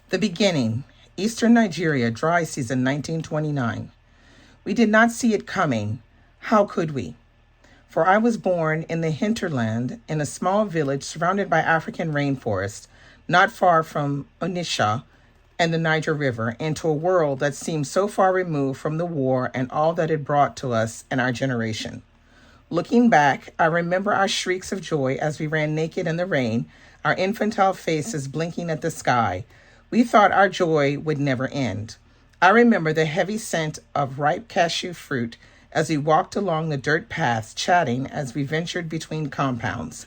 The beginning, Eastern Nigeria, dry season 1929. We did not see it coming. How could we? For I was born in the hinterland in a small village surrounded by African rainforest, not far from Onitsha and the Niger River, into a world that seemed so far removed from the war and all that it brought to us and our generation. Looking back, I remember our shrieks of joy as we ran naked in the rain, our infantile faces blinking at the sky. We thought our joy would never end. I remember the heavy scent of ripe cashew fruit as we walked along the dirt paths, chatting as we ventured between compounds.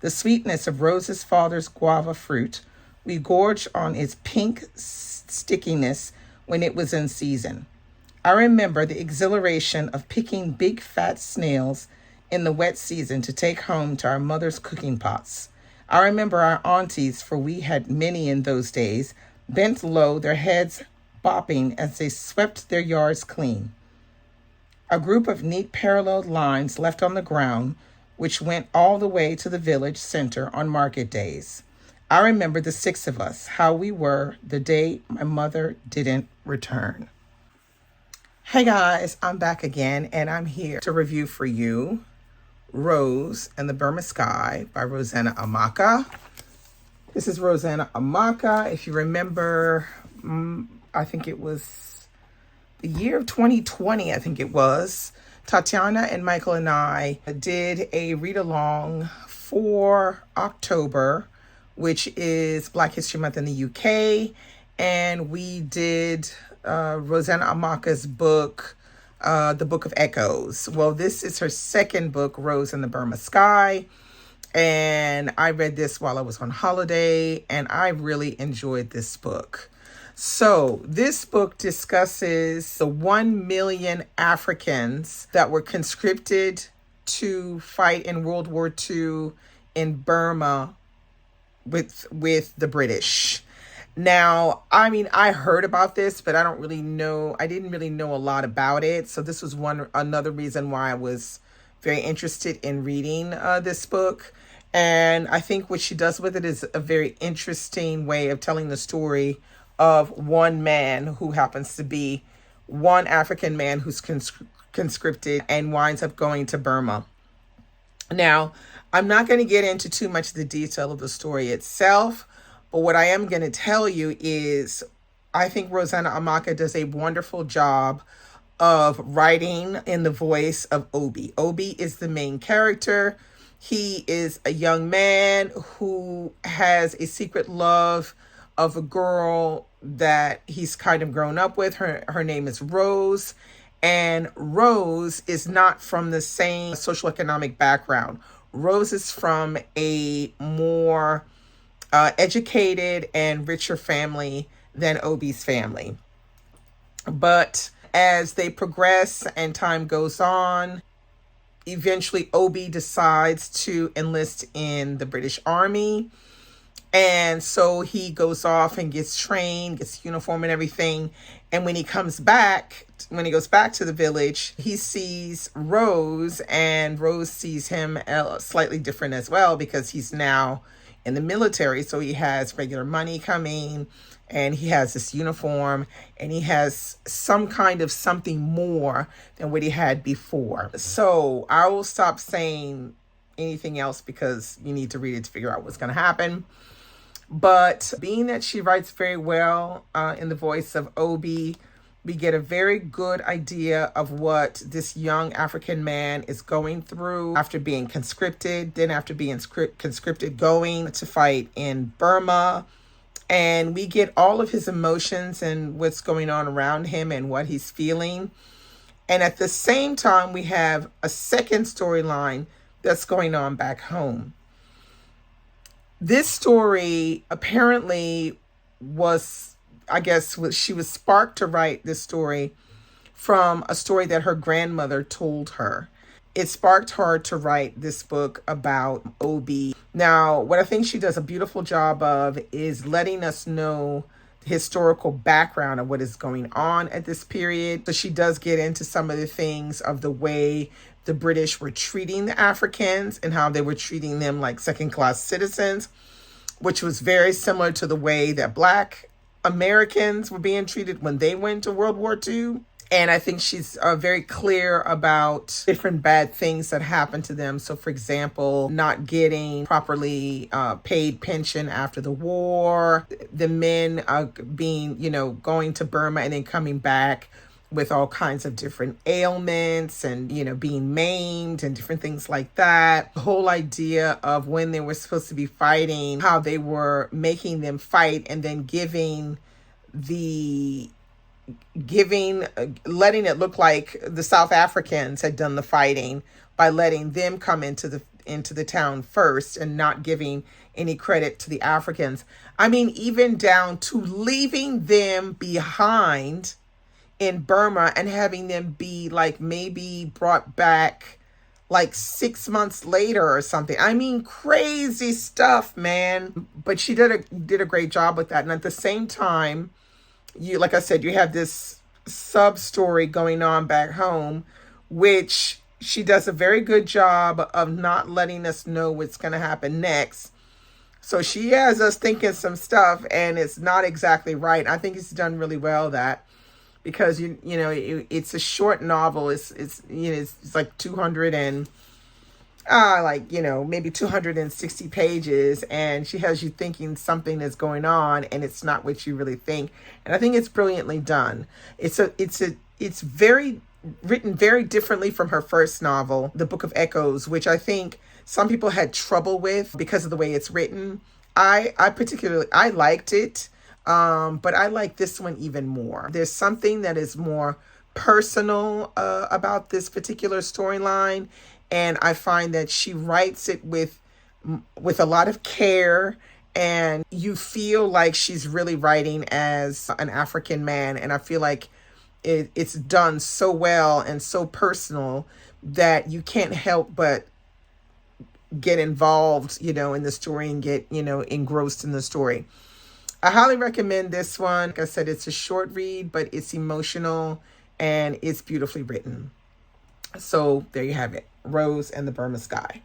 The sweetness of Rose's father's guava fruit. We gorged on its pink stickiness when it was in season. I remember the exhilaration of picking big fat snails in the wet season to take home to our mother's cooking pots. I remember our aunties, for we had many in those days, bent low, their heads bopping as they swept their yards clean. A group of neat parallel lines left on the ground, which went all the way to the village center on market days. I remember the six of us, how we were the day my mother didn't return. Hey guys, I'm back again, and I'm here to review for you Rose and the Burma Sky by Rosanna Amaka. This is Rosanna Amaka. If you remember, I think it was the year of 2020, I think it was. Tatiana and Michael and I did a read-along for October, which is Black History Month in the UK. And we did Rosanna Amaka's book, The Book of Echoes. Well, this is her second book, Rose and the Burma Sky. And I read this while I was on holiday, and I really enjoyed this book. So this book discusses the 1 million Africans that were conscripted to fight in World War II in Burma with the British. Now, I mean, I heard about this, but I didn't really know a lot about it. So this was another reason why I was very interested in reading this book. And I think what she does with it is a very interesting way of telling the story of one man who happens to be one African man who's conscripted and winds up going to Burma. Now, I'm not going to get into too much of the detail of the story itself, but what I am going to tell you is I think Rosanna Amaka does a wonderful job of writing in the voice of Obi. Obi is the main character. He is a young man who has a secret love of a girl that he's kind of grown up with. Her name is Rose, and Rose is not from the same socioeconomic background. Rose is from a more educated and richer family than Obi's family. But as they progress and time goes on, eventually Obi decides to enlist in the British Army. And so he goes off and gets trained, gets uniform and everything. And when he goes back to the village, he sees Rose, and Rose sees him slightly different as well, because he's now in the military. So he has regular money coming, and he has this uniform, and he has some kind of something more than what he had before. So I will stop saying anything else because you need to read it to figure out what's going to happen. But being that she writes very well in the voice of Obi, we get a very good idea of what this young African man is going through after being conscripted, then after being conscripted going to fight in Burma. And we get all of his emotions and what's going on around him and what he's feeling. And at the same time, we have a second storyline that's going on back home. This story apparently was, she was sparked to write this story from a story that her grandmother told her. It sparked her to write this book about Obi. Now, what I think she does a beautiful job of is letting us know the historical background of what is going on at this period. So she does get into some of the things of the way the British were treating the Africans and how they were treating them like second-class citizens, which was very similar to the way that Black Americans were being treated when they went to World War II. And I think she's very clear about different bad things that happened to them. So, for example, not getting properly paid pension after the war, the men being, going to Burma and then coming back with all kinds of different ailments and, being maimed and different things like that. The whole idea of when they were supposed to be fighting, how they were making them fight and then letting it look like the South Africans had done the fighting by letting them come into the town first and not giving any credit to the Africans. I mean, even down to leaving them behind in Burma and having them be like maybe brought back like 6 months later or something. I mean, crazy stuff, man. But she did a great job with that. And at the same time, like I said, you have this sub story going on back home, which she does a very good job of not letting us know what's going to happen next. So she has us thinking some stuff, and it's not exactly right. I think it's done really well that, because it's a short novel. It's like 200 and maybe 260 pages, and she has you thinking something is going on and it's not what you really think. And I think it's brilliantly done. It's very written very differently from her first novel, The Book of Echoes, which I think some people had trouble with because of the way it's written. I liked it, but I like this one even more. There's something that is more personal about this particular storyline, and I find that she writes it with a lot of care, and you feel like she's really writing as an African man. And I feel like it's done so well and so personal that you can't help but get involved, in the story and get, engrossed in the story. I highly recommend this one. Like I said, it's a short read, but it's emotional and it's beautifully written. So there you have it. Rose and the Burma Sky.